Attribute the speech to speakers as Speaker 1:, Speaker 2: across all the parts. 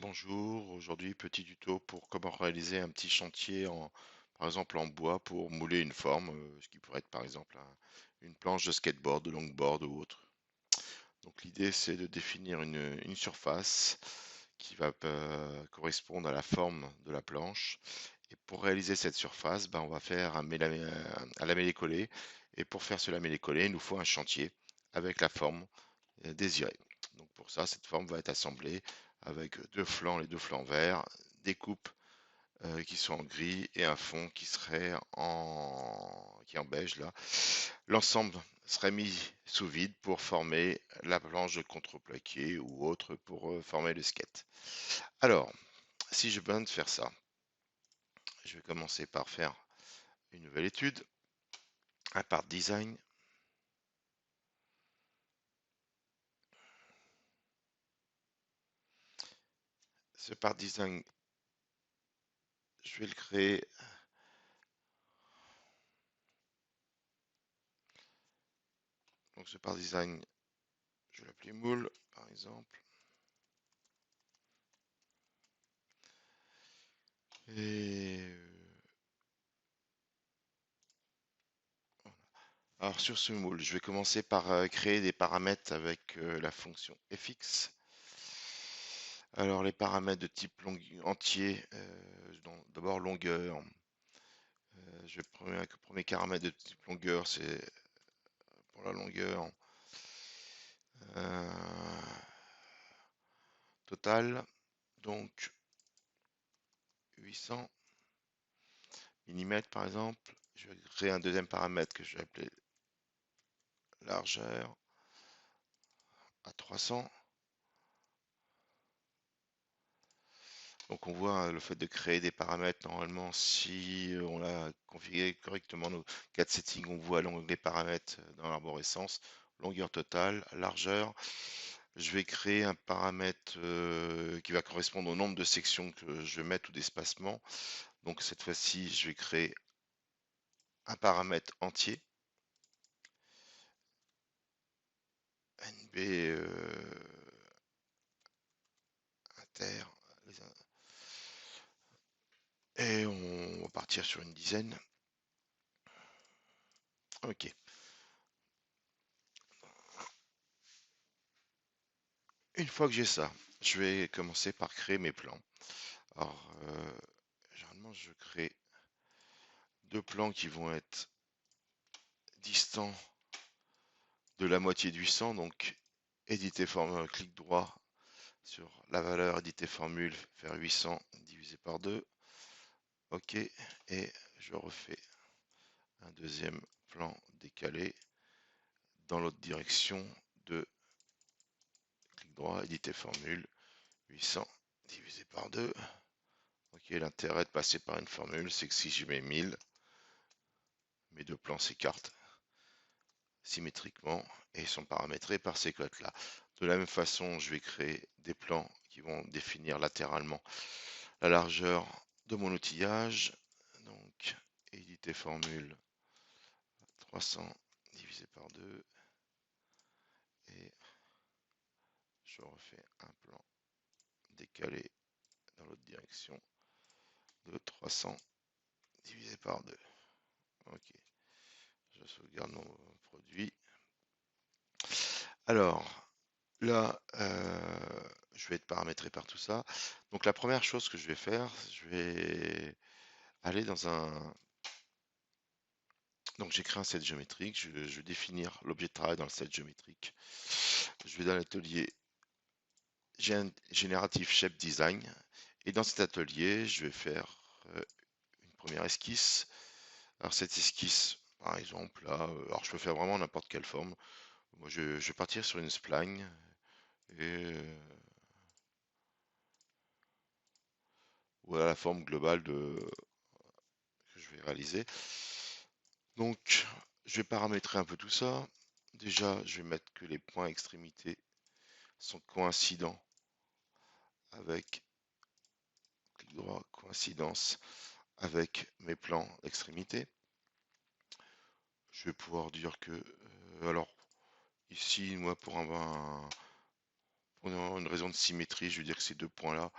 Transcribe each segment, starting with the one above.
Speaker 1: Bonjour, aujourd'hui petit tuto pour comment réaliser un petit chantier par exemple en bois pour mouler une forme, ce qui pourrait être par exemple une planche de skateboard, de longboard ou autre. Donc l'idée c'est de définir une surface qui va correspondre à la forme de la planche. Et pour réaliser cette surface, on va faire un lamellé-collé. Et pour faire ce lamellé-collé, il nous faut un chantier avec la forme désirée. Donc pour ça, cette forme va être assemblée avec les deux flancs verts, des coupes qui sont en gris et un fond qui est en beige là. L'ensemble serait mis sous vide pour former la planche de contreplaqué ou autre pour former le skate. Alors, si je viens de faire ça, je vais commencer par faire une nouvelle étude, un part design. Ce part design, je vais le créer. Donc ce part design, je vais l'appeler moule par exemple. Et alors sur ce moule, je vais commencer par créer des paramètres avec la fonction fx. Alors les paramètres de type entier, d'abord longueur. Premier paramètre de type longueur, c'est pour la longueur euh, totale, donc 800 mm par exemple. Je vais créer un deuxième paramètre que je vais appeler largeur à 300. Donc on voit le fait de créer des paramètres, normalement si on a configuré correctement nos 4 settings, on voit l'onglet paramètres dans l'arborescence, longueur totale, largeur. Je vais créer un paramètre qui va correspondre au nombre de sections que je vais mettre ou d'espacement. Donc cette fois-ci, je vais créer un paramètre entier, NB inter, et on va partir sur une dizaine. Ok. Une fois que j'ai ça, je vais commencer par créer mes plans. Alors, généralement, je crée deux plans qui vont être distants de la moitié de 800. Donc, éditer formule, clic droit sur la valeur, éditer formule, faire 800 divisé par 2. OK. Et je refais un deuxième plan décalé dans l'autre direction de clic droit, éditer formule, 800 divisé par 2. Ok, l'intérêt de passer par une formule, c'est que si je mets 1000, mes deux plans s'écartent symétriquement et sont paramétrés par ces cotes-là. De la même façon, je vais créer des plans qui vont définir latéralement la largeur de mon outillage. Donc, éditer formule 300 divisé par 2 et je refais un plan décalé dans l'autre direction de 300 divisé par 2. Ok, je sauvegarde mon produit. Alors, là, je vais être paramétré par tout ça. Donc la première chose que je vais faire, je vais aller dans un... Donc j'ai créé un set géométrique, je vais définir l'objet de travail dans le set géométrique. Je vais dans l'atelier génératif shape design. Et dans cet atelier, je vais faire une première esquisse. Alors cette esquisse, par exemple, là, alors je peux faire vraiment n'importe quelle forme. Moi, je vais partir sur une spline et voilà la forme globale que je vais réaliser. Donc, je vais paramétrer un peu tout ça. Déjà, je vais mettre que les points extrémités sont coïncidents avec, clic droit, coïncidence avec mes plans d'extrémité. Je vais pouvoir dire que, alors, ici, moi, pour une raison de symétrie, je veux dire que ces deux points-là,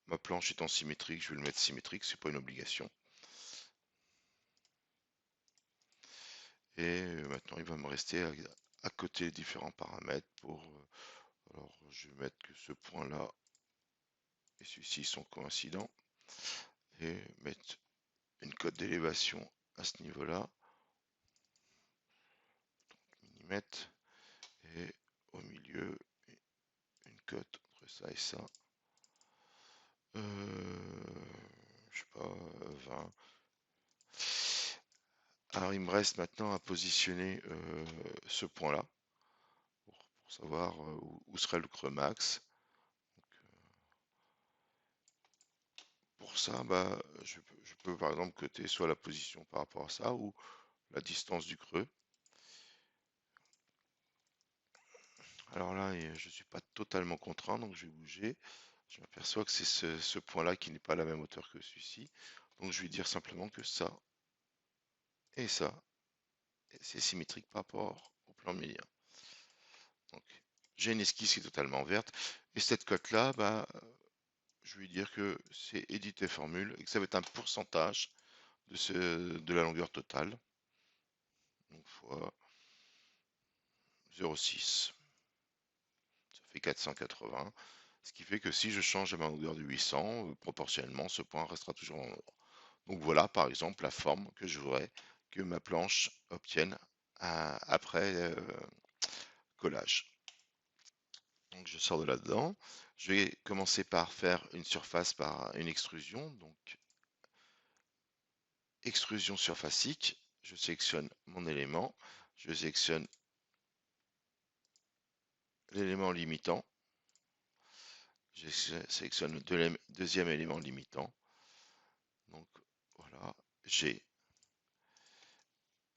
Speaker 1: ma planche étant symétrique, je vais le mettre symétrique, c'est pas une obligation. Et maintenant, il va me rester à côté les différents paramètres pour... alors, je vais mettre que ce point-là et celui-ci sont coïncidents. Et mettre une cote d'élévation à ce niveau-là. Millimètres. Et au milieu, une cote entre ça et ça. Je sais pas, 20. Alors, il me reste maintenant à positionner ce point-là pour savoir où serait le creux max. Pour ça, bah, je peux par exemple coter soit la position par rapport à ça ou la distance du creux. Alors là, je ne suis pas totalement contraint, donc je vais bouger. Je m'aperçois que c'est ce point-là qui n'est pas à la même hauteur que celui-ci. Donc je vais dire simplement que ça et ça, c'est symétrique par rapport au plan médian. Donc j'ai une esquisse qui est totalement verte. Et cette cote-là, bah, je vais dire que c'est éditer formule et que ça va être un pourcentage de la longueur totale. Donc fois 0,6. Ça fait 480. Ce qui fait que si je change à ma longueur de 800, proportionnellement, ce point restera toujours en ordre. Donc voilà, par exemple, la forme que je voudrais que ma planche obtienne après collage. Donc je sors de là-dedans. Je vais commencer par faire une surface par une extrusion. Donc extrusion surfacique. Je sélectionne mon élément. Je sélectionne l'élément limitant. Je sélectionne le deuxième élément limitant. Donc voilà, j'ai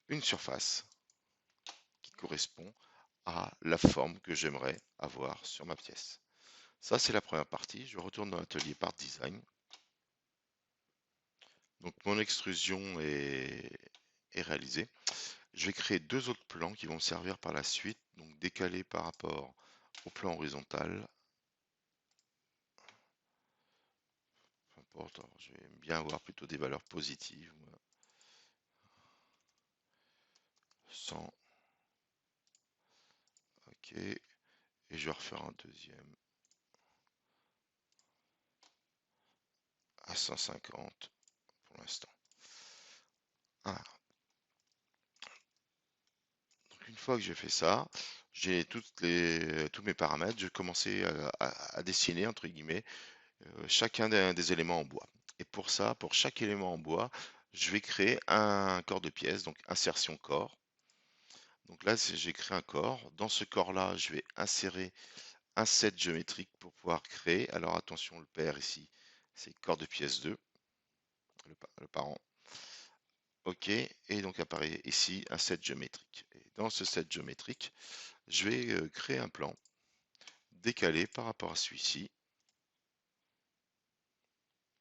Speaker 1: une surface qui correspond à la forme que j'aimerais avoir sur ma pièce. Ça, c'est la première partie. Je retourne dans l'atelier Part Design. Donc mon extrusion est réalisée. Je vais créer deux autres plans qui vont me servir par la suite, donc décalés par rapport au plan horizontal. Peu importe, je vais bien avoir plutôt des valeurs positives. 100. Ok. Et je vais refaire un deuxième à 150 pour l'instant. Ah. Donc une fois que j'ai fait ça, j'ai tous mes paramètres. Je vais commencer à dessiner, entre guillemets, chacun des éléments en bois. Et pour ça, pour chaque élément en bois, je vais créer un corps de pièce, donc insertion corps. Donc là, j'ai créé un corps. Dans ce corps-là, je vais insérer un set géométrique pour pouvoir créer. Alors attention, le père ici, c'est corps de pièce 2, le parent. OK, et donc apparaît ici un set géométrique. Et dans ce set géométrique, je vais créer un plan décalé par rapport à celui-ci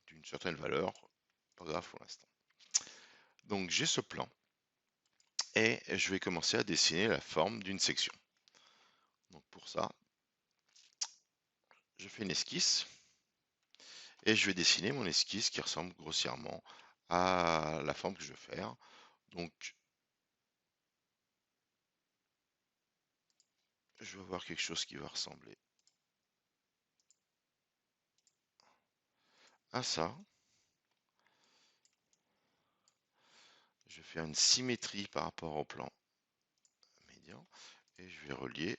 Speaker 1: d'une certaine valeur, pas grave pour l'instant. Donc j'ai ce plan et je vais commencer à dessiner la forme d'une section. Donc pour ça, je fais une esquisse et je vais dessiner mon esquisse qui ressemble grossièrement à la forme que je veux faire. Donc je vais avoir quelque chose qui va ressembler à ça. Je vais faire une symétrie par rapport au plan médian et je vais relier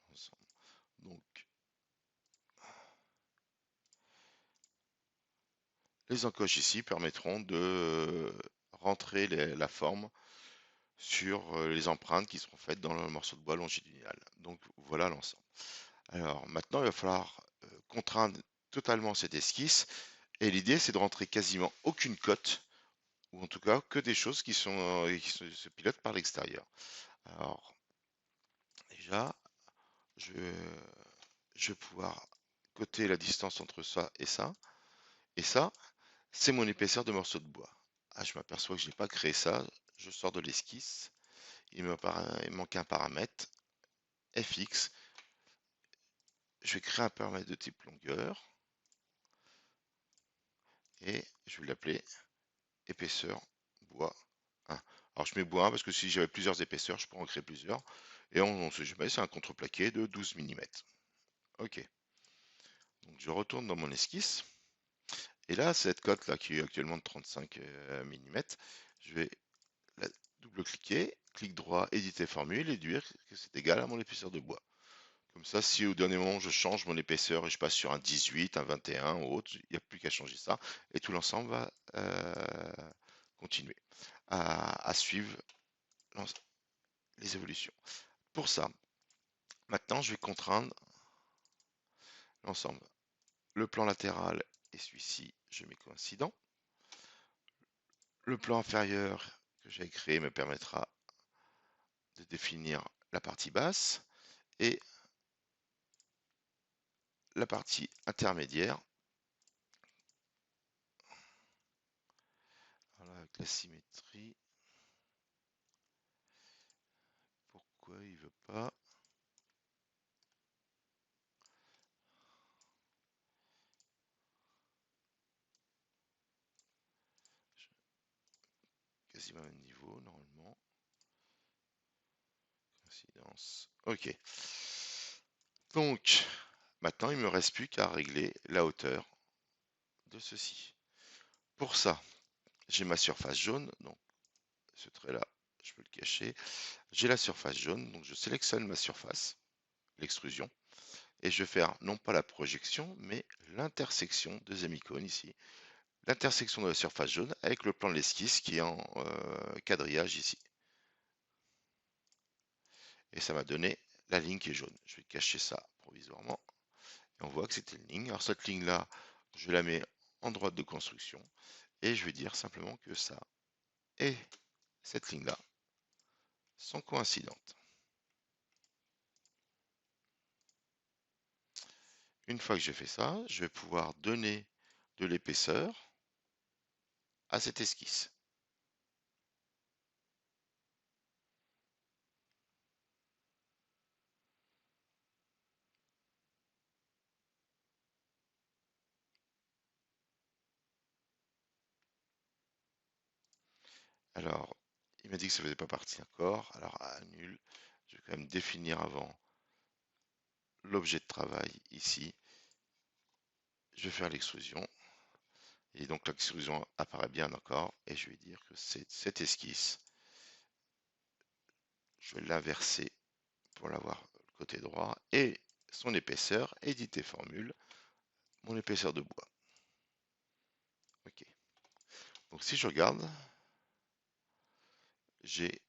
Speaker 1: l'ensemble. Donc les encoches ici permettront de rentrer la forme sur les empreintes qui seront faites dans le morceau de bois longitudinal. Donc voilà l'ensemble. Alors maintenant, il va falloir contraindre totalement cette esquisse. Et l'idée, c'est de rentrer quasiment aucune cote, ou en tout cas que des choses qui se pilotent par l'extérieur. Alors déjà, je, je vais pouvoir coter la distance entre ça et ça. Et ça, c'est mon épaisseur de morceau de bois. Ah, je m'aperçois que je n'ai pas créé ça. Je sors de l'esquisse. il manque un paramètre, fx. Je vais créer un paramètre de type longueur et je vais l'appeler épaisseur bois 1. Alors je mets bois 1 parce que si j'avais plusieurs épaisseurs, je pourrais en créer plusieurs. Et on sait jamais, c'est un contreplaqué de 12 mm. Ok. Donc je retourne dans mon esquisse. Et là, cette cote là qui est actuellement de 35 mm, je vais la double-cliquer, clic droit, éditer formule et dire que c'est égal à mon épaisseur de bois. Comme ça, si au dernier moment je change mon épaisseur et je passe sur un 18, un 21 ou autre, il n'y a plus qu'à changer ça et tout l'ensemble va continuer à suivre les évolutions. Pour ça, maintenant je vais contraindre l'ensemble. Le plan latéral est celui-ci, je mets coïncident. Le plan inférieur que j'ai créé me permettra de définir la partie basse et la partie intermédiaire. Voilà, avec la symétrie. Pourquoi il veut pas? Quasiment au même niveau normalement. Coïncidence. Ok. Donc maintenant il me reste plus qu'à régler la hauteur de ceci. Pour ça, j'ai ma surface jaune, donc ce trait là, je peux le cacher. J'ai la surface jaune, donc je sélectionne ma surface, l'extrusion, et je vais faire non pas la projection, mais l'intersection, deuxième icône ici, l'intersection de la surface jaune avec le plan de l'esquisse qui est en quadrillage ici. Et ça m'a donné la ligne qui est jaune. Je vais cacher ça provisoirement. Et on voit que c'était une ligne. Alors cette ligne-là, je la mets en droite de construction et je vais dire simplement que ça et cette ligne-là sont coïncidentes. Une fois que j'ai fait ça, je vais pouvoir donner de l'épaisseur à cette esquisse. Alors, il m'a dit que ça ne faisait pas partie encore. Alors, annule. Je vais quand même définir avant l'objet de travail ici. Je vais faire l'extrusion. Et donc l'extrusion apparaît bien encore. Et je vais dire que c'est cette esquisse. Je vais l'inverser pour l'avoir côté droit. Et son épaisseur, éditer formule, mon épaisseur de bois. Ok. Donc si je regarde, j'ai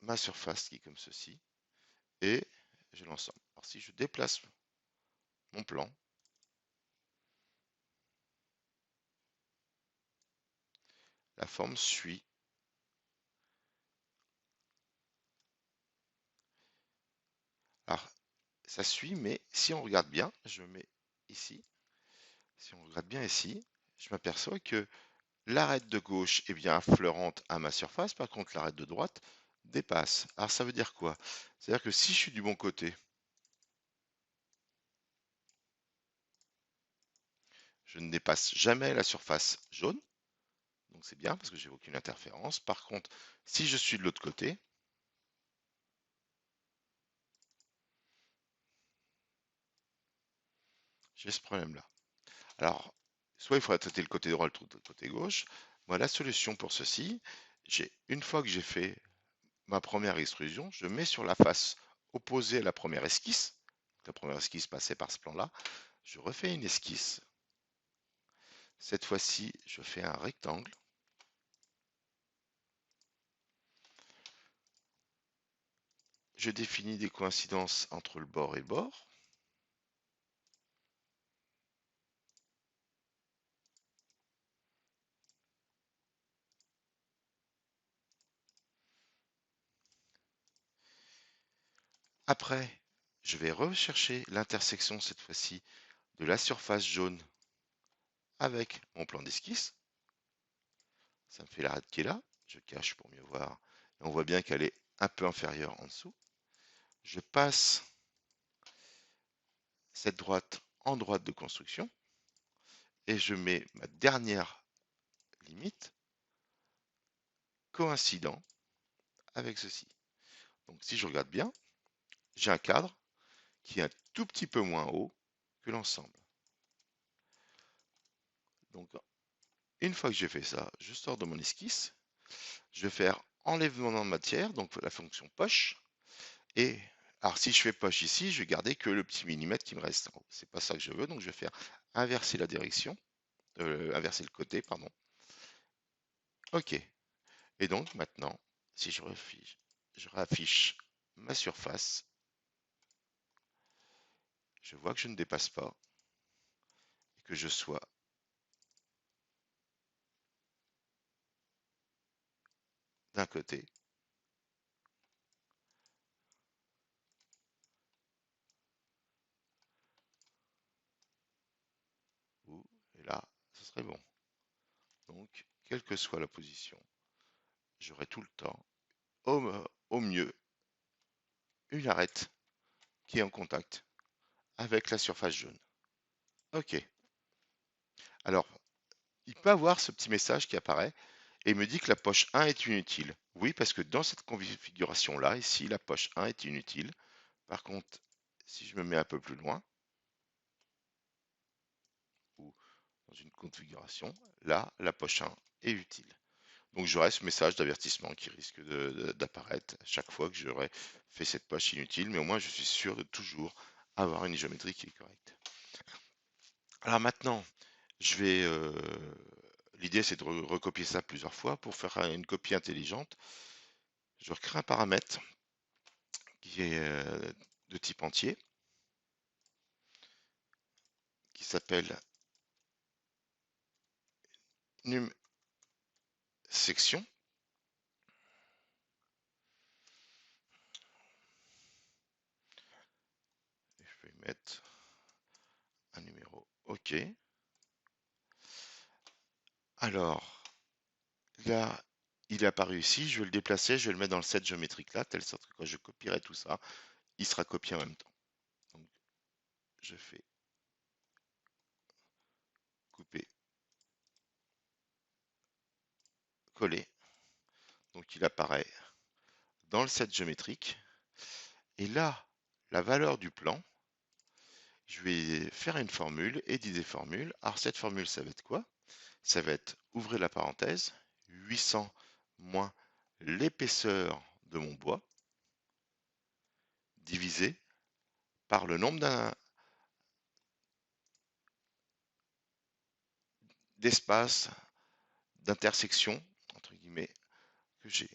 Speaker 1: ma surface qui est comme ceci. Et j'ai l'ensemble. Alors si je déplace mon plan, la forme suit. Alors, ça suit, mais si on regarde bien, je mets ici, si on regarde bien ici, je m'aperçois que l'arête de gauche est bien affleurante à ma surface, par contre l'arête de droite dépasse. Alors ça veut dire quoi? C'est-à-dire que si je suis du bon côté, je ne dépasse jamais la surface jaune, donc c'est bien parce que j'ai aucune interférence. Par contre, si je suis de l'autre côté, j'ai ce problème-là. Alors, soit il faudrait traiter le côté droit, le côté gauche. Moi, la solution pour ceci, une fois que j'ai fait ma première extrusion, je mets sur la face opposée à la première esquisse. La première esquisse passait par ce plan-là. Je refais une esquisse. Cette fois-ci, je fais un rectangle. Je définis des coïncidences entre le bord et le bord. Après, je vais rechercher l'intersection cette fois-ci de la surface jaune avec mon plan d'esquisse. Ça me fait l'arête qui est là. Je cache pour mieux voir. Et on voit bien qu'elle est un peu inférieur en dessous. Je passe cette droite en droite de construction et je mets ma dernière limite coïncident avec ceci. Donc si je regarde bien, j'ai un cadre qui est un tout petit peu moins haut que l'ensemble. Donc une fois que j'ai fait ça, je sors de mon esquisse, je vais faire enlèvement de matière, donc la fonction poche, et alors si je fais poche ici, je vais garder que le petit millimètre qui me reste en haut. C'est pas ça que je veux, donc je vais faire inverser la direction, inverser le côté, pardon. Ok. Et donc maintenant, si je raffiche ma surface, je vois que je ne dépasse pas et que je sois d'un côté ou et là, ce serait bon. Donc, quelle que soit la position, j'aurai tout le temps, au mieux, une arête qui est en contact avec la surface jaune. Ok. Alors, il peut avoir ce petit message qui apparaît et me dit que la poche 1 est inutile. Oui, parce que dans cette configuration-là, ici, la poche 1 est inutile. Par contre, si je me mets un peu plus loin, ou dans une configuration, là, la poche 1 est utile. Donc j'aurai ce message d'avertissement qui risque d'apparaître chaque fois que j'aurai fait cette poche inutile, mais au moins je suis sûr de toujours avoir une géométrie qui est correcte. Alors maintenant, je vais... l'idée c'est de recopier ça plusieurs fois pour faire une copie intelligente. Je recrée un paramètre qui est de type entier, qui s'appelle num section. Je vais mettre un numéro OK. Alors, là, il est apparu ici, je vais le déplacer, je vais le mettre dans le set géométrique là, telle sorte que quand je copierai tout ça, il sera copié en même temps. Donc, je fais couper, coller. Donc, il apparaît dans le set géométrique. Et là, la valeur du plan, je vais faire une formule, éditer formule. Alors, cette formule, ça va être quoi? Ça va être, ouvrez la parenthèse, 800 moins l'épaisseur de mon bois, divisé par le nombre d'espaces d'intersection, entre guillemets, que j'ai.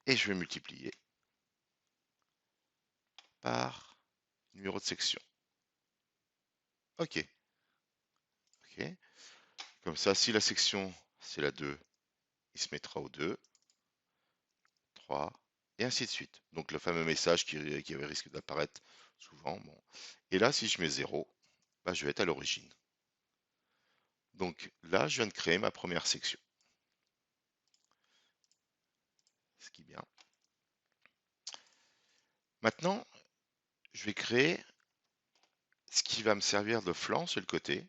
Speaker 1: Et je vais multiplier par numéro de section. OK. OK. Comme ça, si la section, c'est la 2, il se mettra au 2, 3, et ainsi de suite. Donc le fameux message qui avait risque d'apparaître souvent. Bon. Et là, si je mets 0, bah, je vais être à l'origine. Donc là, je viens de créer ma première section. Ce qui est bien. Maintenant, je vais créer ce qui va me servir de flanc sur le côté.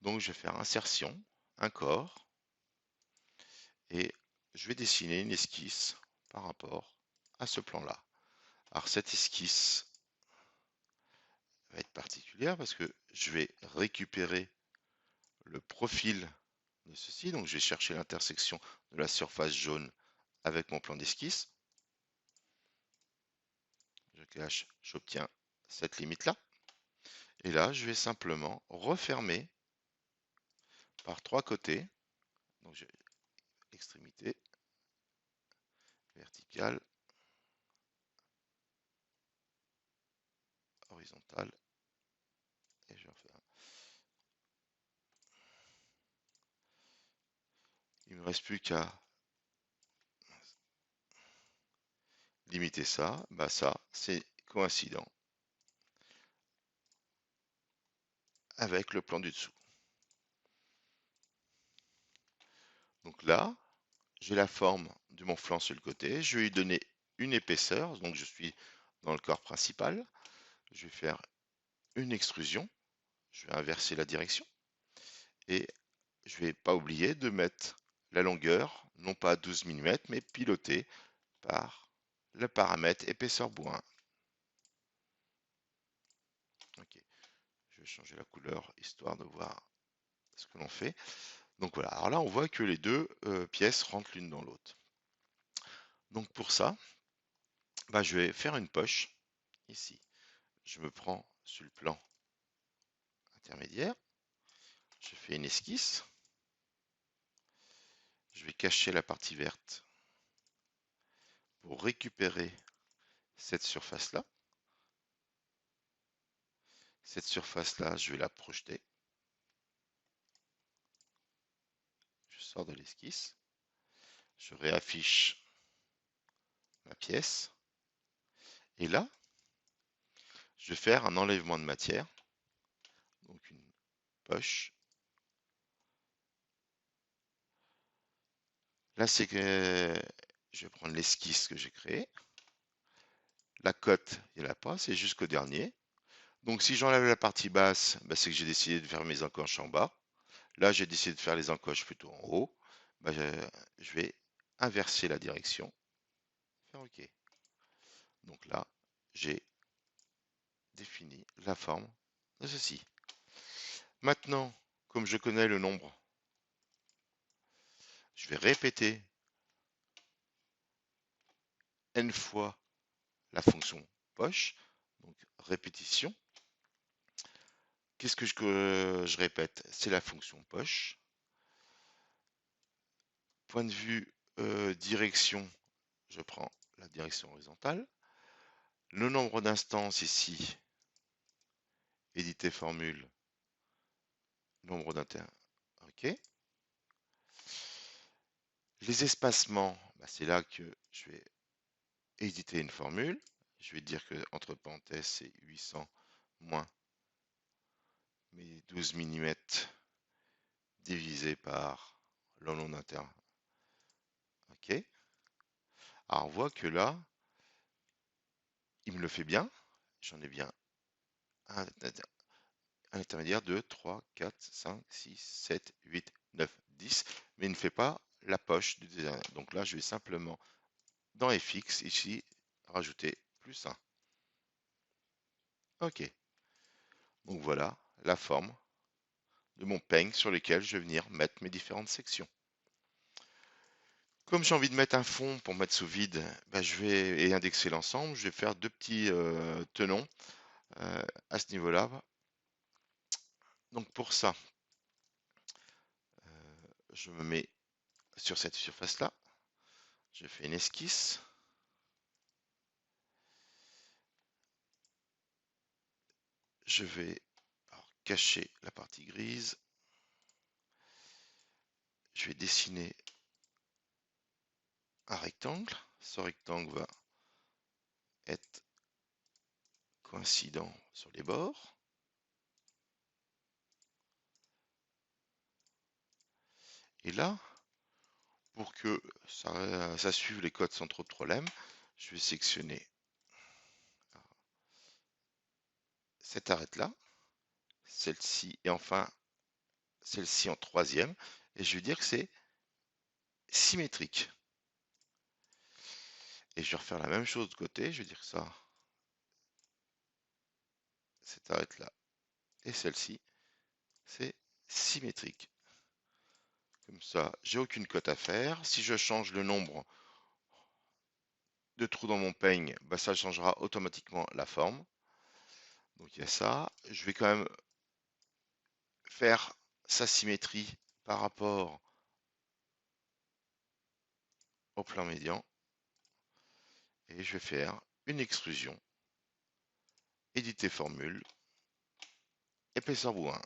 Speaker 1: Donc je vais faire insertion, un corps, et je vais dessiner une esquisse par rapport à ce plan-là. Alors cette esquisse va être particulière parce que je vais récupérer le profil de ceci. Donc je vais chercher l'intersection de la surface jaune avec mon plan d'esquisse. Je cache, j'obtiens cette limite-là. Et là, je vais simplement refermer par trois côtés. Donc j'ai extrémité verticale, horizontale, et je vais refaire. Il me reste plus qu'à limiter ça. Bah ça, c'est coïncident avec le plan du dessous. Donc là, j'ai la forme de mon flanc sur le côté. Je vais lui donner une épaisseur, donc je suis dans le corps principal. Je vais faire une extrusion. Je vais inverser la direction. Et je vais pas oublier de mettre la longueur, non pas à 12 mm, mais pilotée par le paramètre épaisseur bout 1. Ok, je vais changer la couleur histoire de voir ce que l'on fait. Donc voilà, alors là on voit que les deux pièces rentrent l'une dans l'autre. Donc pour ça, bah, je vais faire une poche ici. Je me prends sur le plan intermédiaire, je fais une esquisse, je vais cacher la partie verte pour récupérer cette surface-là. Cette surface-là, je vais la projeter. Je sors de l'esquisse, je réaffiche ma pièce, et là, je vais faire un enlèvement de matière, donc une poche. Là, c'est que je vais prendre l'esquisse que j'ai créée. La cote, il n'y en a pas, c'est jusqu'au dernier. Donc si j'enlève la partie basse, bah, c'est que j'ai décidé de faire mes encoches en bas. Là, j'ai décidé de faire les encoches plutôt en haut. Bah, je vais inverser la direction. Faire OK. Donc là, j'ai défini la forme de ceci. Maintenant, comme je connais le nombre, je vais répéter n fois la fonction poche. Donc répétition. Qu'est-ce que je répète? C'est la fonction poche. Point de vue direction, je prends la direction horizontale. Le nombre d'instances ici, éditer formule, nombre d'inter. OK. Les espacements, bah, c'est là que je vais éditer une formule. Je vais dire que entre parenthèses, c'est 800 moins mes 12 mm divisé par le nombre d'inter. OK. Alors on voit que là, il me le fait bien. J'en ai bien un intermédiaire de 3, 4, 5, 6, 7, 8, 9, 10, mais il ne fait pas la poche du designer. Donc là, je vais simplement, dans FX, ici, rajouter plus 1. OK. Donc voilà la forme de mon peigne sur lequel je vais venir mettre mes différentes sections. Comme j'ai envie de mettre un fond pour mettre sous vide, bah, je vais indexer l'ensemble. Je vais faire deux petits tenons à ce niveau-là. Donc pour ça, je me mets sur cette surface-là. Je fais une esquisse. Je vais cacher la partie grise. Je vais dessiner un rectangle. Ce rectangle va être coïncident sur les bords. Et là, pour que ça suive les codes sans trop de problème, je vais sectionner cette arête-là, celle-ci et enfin celle-ci en troisième. Et je vais dire que c'est symétrique. Et je vais refaire la même chose de côté. Je vais dire que ça, cette arête-là et celle-ci, c'est symétrique. Comme ça, j'ai aucune cote à faire. Si je change le nombre de trous dans mon peigne, bah, ça changera automatiquement la forme. Donc il y a ça. Je vais quand même faire sa symétrie par rapport au plan médian. Et je vais faire une extrusion. Éditer formule. Épaisseur bout 1.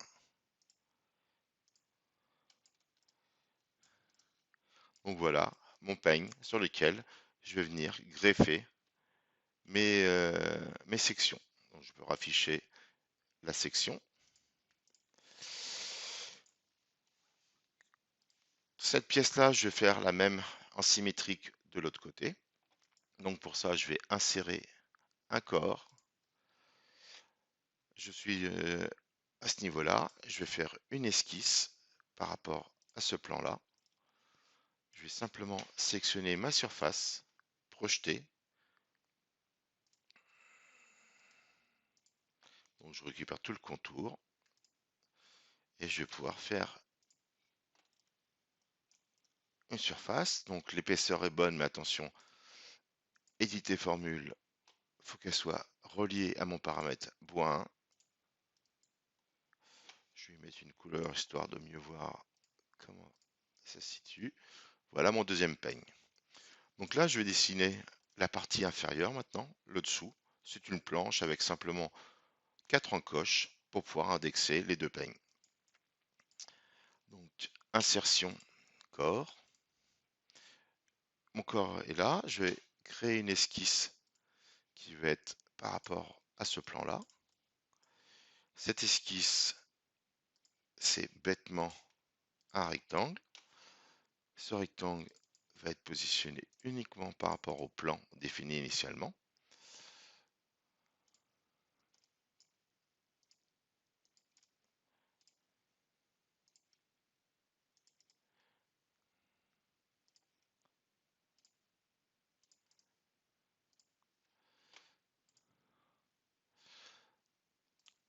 Speaker 1: Donc voilà mon peigne sur lequel je vais venir greffer mes sections. Donc je peux rafficher la section. Cette pièce-là, je vais faire la même en symétrique de l'autre côté. Donc pour ça, je vais insérer un corps. Je suis à ce niveau-là. Je vais faire une esquisse par rapport à ce plan-là. Je vais simplement sélectionner ma surface, projeter. Donc je récupère tout le contour et je vais pouvoir faire une surface. Donc l'épaisseur est bonne, mais attention, éditer formule, il faut qu'elle soit reliée à mon paramètre bois 1. Je vais mettre une couleur histoire de mieux voir comment ça se situe. Voilà mon deuxième peigne. Donc là, je vais dessiner la partie inférieure maintenant, le dessous. C'est une planche avec simplement 4 encoches pour pouvoir indexer les deux peignes. Donc, insertion, corps. Mon corps est là. Je vais créer une esquisse qui va être par rapport à ce plan-là. Cette esquisse, c'est bêtement un rectangle. Ce rectangle va être positionné uniquement par rapport au plan défini initialement.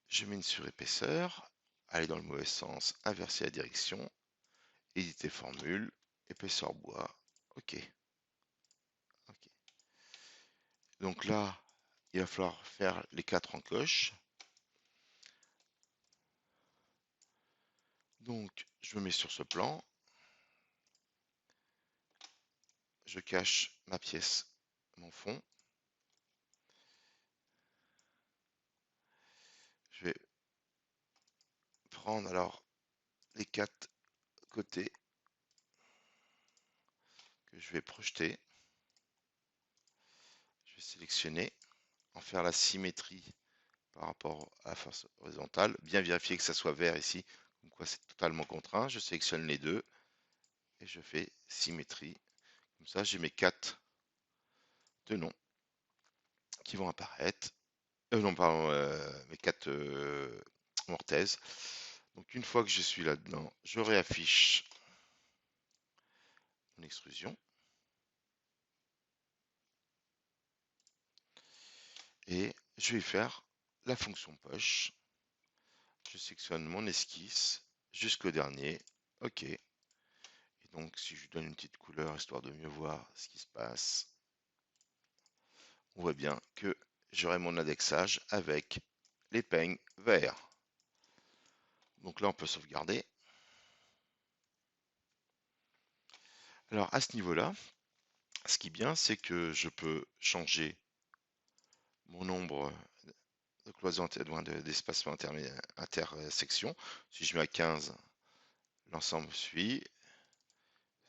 Speaker 1: Je mets une surépaisseur, aller dans le mauvais sens, inverser la direction, éditer formule, épaisseur bois, ok. Ok. Donc là, il va falloir faire les 4 encoches. Donc, je me mets sur ce plan, je cache ma pièce, mon fond. Je vais prendre alors les 4 côtés que je vais projeter. Je vais sélectionner, en faire la symétrie par rapport à la face horizontale. Bien vérifier que ça soit vert ici, comme quoi c'est totalement contraint. Je sélectionne les deux et je fais symétrie. Comme ça, j'ai mes 4 tenons qui vont apparaître. Non, pardon, mes 4 orthèses. Donc une fois que je suis là-dedans, je réaffiche mon extrusion. Et je vais faire la fonction poche. Je sélectionne mon esquisse jusqu'au dernier. OK. Et donc si je lui donne une petite couleur, histoire de mieux voir ce qui se passe, on voit bien que j'aurai mon indexage avec les peignes verts. Donc là, on peut sauvegarder. Alors à ce niveau-là, ce qui est bien, c'est que je peux changer mon nombre de cloisons d'espacement intersection. Si je mets à 15, l'ensemble suit.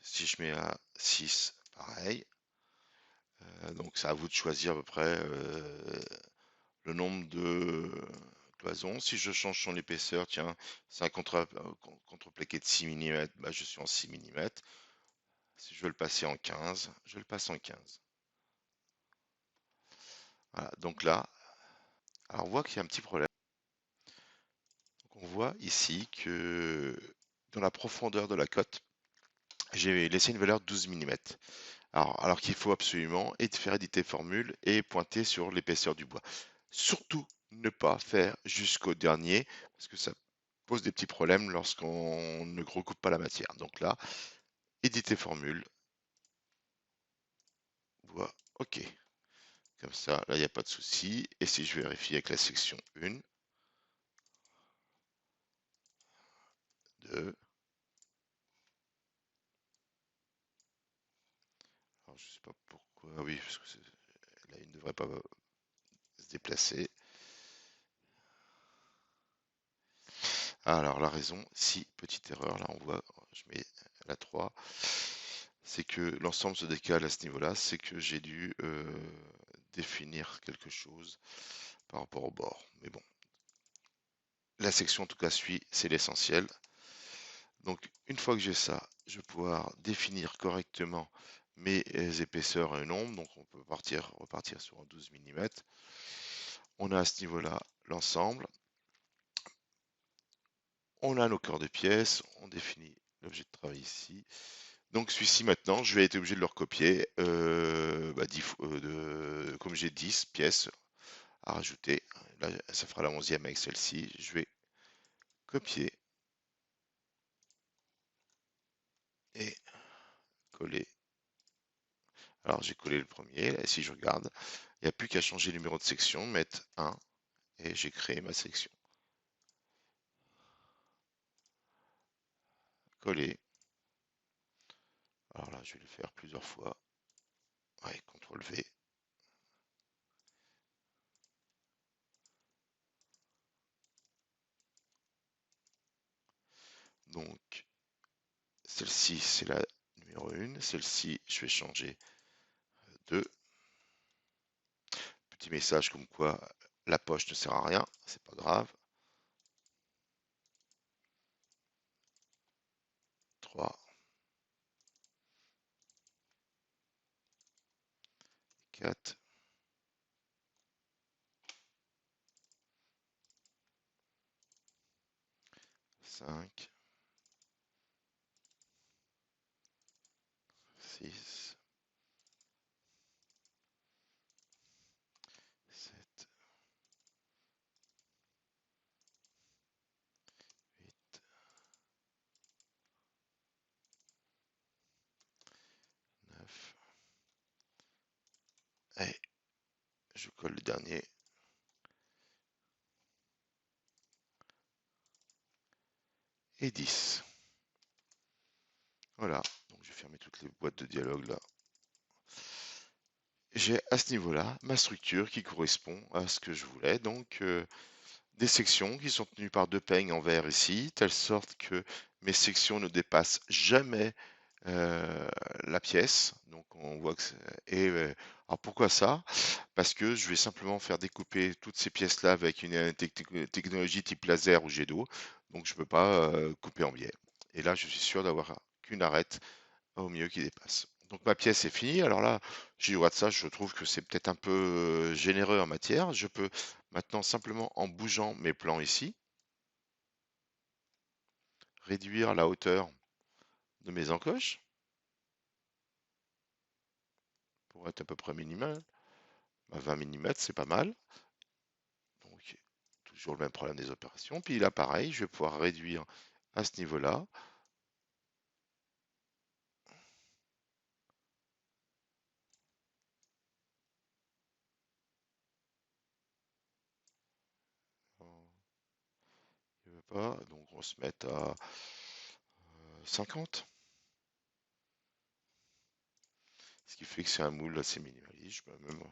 Speaker 1: Si je mets à 6, pareil. Donc c'est à vous de choisir à peu près le nombre de cloisons. Si je change son épaisseur, tiens, c'est un contreplaqué de 6 mm, bah, je suis en 6 mm. Si je veux le passer en 15, je le passe en 15. Voilà, donc là, alors on voit qu'il y a un petit problème. Donc on voit ici que dans la profondeur de la cote, j'ai laissé une valeur de 12 mm. Alors qu'il faut absolument faire éditer formule et pointer sur l'épaisseur du bois. Surtout ne pas faire jusqu'au dernier, parce que ça pose des petits problèmes lorsqu'on ne recoupe pas la matière. Donc là, éditer formule, bois, ok. Comme ça, là, il n'y a pas de souci. Et si je vérifie avec la section 1, 2, alors je sais pas pourquoi, oui, parce que là, il ne devrait pas se déplacer. Alors la raison, si, petite erreur, là on voit, je mets la 3, c'est que l'ensemble se décale à ce niveau-là, c'est que j'ai dû définir quelque chose par rapport au bord. Mais bon, la section en tout cas suit, c'est l'essentiel. Donc une fois que j'ai ça, je vais pouvoir définir correctement mes épaisseurs et nombres, donc on peut repartir sur un 12 mm. On a à ce niveau-là l'ensemble. On a nos cœurs de pièces, on définit l'objet de travail ici. Donc celui-ci maintenant, je vais être obligé de le recopier, comme j'ai 10 pièces à rajouter. Là, ça fera la 11e avec celle-ci. Je vais copier et coller. Alors j'ai collé le premier, et si je regarde, il n'y a plus qu'à changer le numéro de section, mettre 1, et j'ai créé ma section. Coller. Alors là, je vais le faire plusieurs fois. Ouais, CTRL V. Donc, celle-ci, c'est la numéro 1. Celle-ci, je vais changer 2. Petit message comme quoi la poche ne sert à rien, c'est pas grave. 3, 4, 5, 6, 7, 8, 9. Et je colle le dernier. Et 10. Voilà. Donc je vais fermer toutes les boîtes de dialogue là. J'ai à ce niveau-là ma structure qui correspond à ce que je voulais. Donc des sections qui sont tenues par deux peignes en vert ici, telle sorte que mes sections ne dépassent jamais la pièce. Donc on voit que alors pourquoi ça? Parce que je vais simplement faire découper toutes ces pièces-là avec une technologie type laser ou jet d'eau. Donc je ne peux pas couper en biais. Et là, je suis sûr d'avoir qu'une arête au milieu qui dépasse. Donc ma pièce est finie. Alors là, j'ai droit de ça, je trouve que c'est peut-être un peu généreux en matière. Je peux maintenant simplement en bougeant mes plans ici, réduire la hauteur de mes encoches pour être à peu près minimal. 20 mm, c'est pas mal. Donc toujours le même problème des opérations. Puis là, pareil, je vais pouvoir réduire à ce niveau-là. Je veux pas, donc on va se met à 50. Ce qui fait que c'est un moule assez minimaliste. Je peux même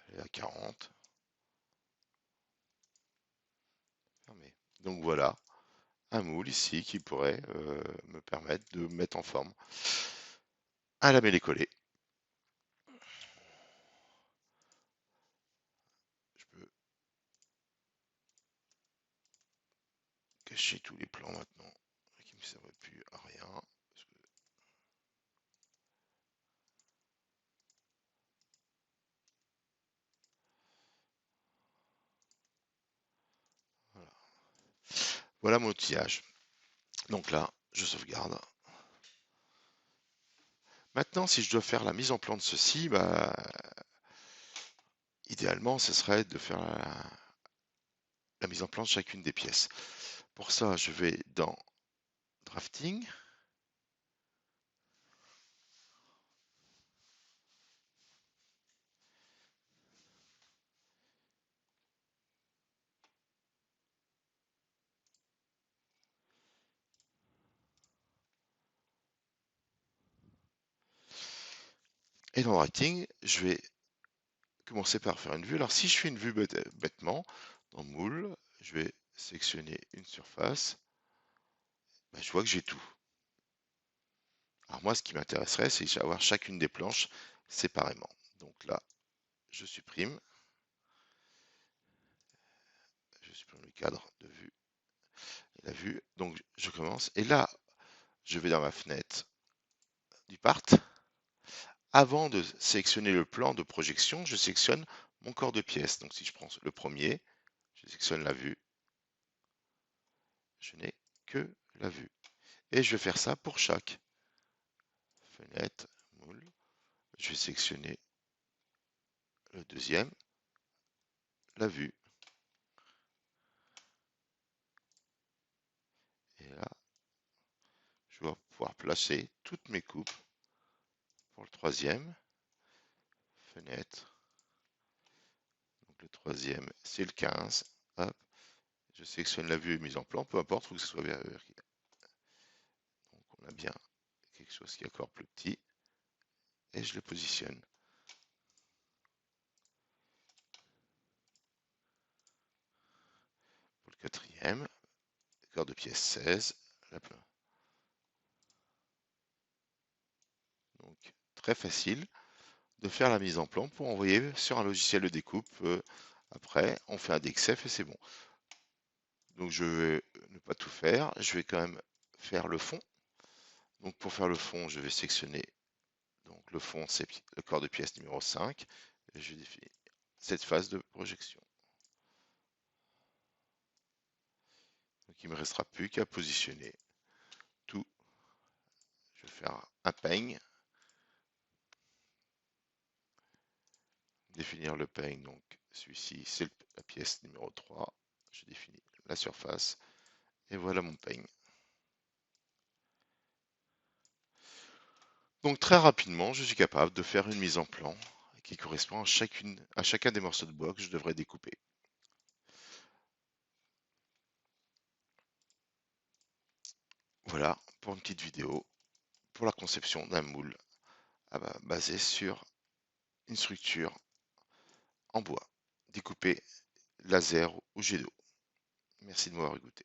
Speaker 1: aller à 40. Fermé. Donc voilà, un moule ici qui pourrait me permettre de mettre en forme un lamellé-collé. Je peux cacher tous les plans maintenant qui ne me servent plus à rien. Voilà. Voilà mon outillage. Donc là, je sauvegarde. Maintenant, si je dois faire la mise en plan de ceci, bah, idéalement, ce serait de faire la mise en plan de chacune des pièces. Pour ça, je vais dans Drafting. Et dans Drafting, je vais commencer par faire une vue. Alors si je fais une vue bêtement, dans Moule, je vais sélectionner une surface. Ben, je vois que j'ai tout. Alors moi, ce qui m'intéresserait, c'est d'avoir chacune des planches séparément. Donc là, je supprime le cadre de vue et la vue. Donc je commence. Et là, je vais dans ma fenêtre du part. Avant de sélectionner le plan de projection, je sélectionne mon corps de pièce. Donc si je prends le premier, je sélectionne la vue. Je n'ai que la vue. Et je vais faire ça pour chaque fenêtre, moule. Je vais sélectionner le deuxième, la vue. Et là, je vais pouvoir placer toutes mes coupes pour le troisième, fenêtre. Donc le troisième, c'est le 15. Hop, je sélectionne la vue mise en plan, peu importe, il faut que ce soit bien. Donc on a bien quelque chose qui est encore plus petit. Et je le positionne. Pour le quatrième, corps de pièce 16. Donc très facile de faire la mise en plan pour envoyer sur un logiciel de découpe. Après, on fait un DXF et c'est bon. Donc je vais ne pas tout faire. Je vais quand même faire le fond. Donc pour faire le fond, je vais sélectionner. Donc le fond, c'est le corps de pièce numéro 5. Et je définis cette phase de projection. Donc il ne me restera plus qu'à positionner tout. Je vais faire un peigne. Définir le peigne, donc celui-ci, c'est la pièce numéro 3. Je définis la surface. Et voilà mon peigne. Donc très rapidement, je suis capable de faire une mise en plan qui correspond à chacun des morceaux de bois que je devrais découper. Voilà pour une petite vidéo pour la conception d'un moule basé sur une structure en bois, découpée laser ou jet d'eau. Merci de m'avoir écouté.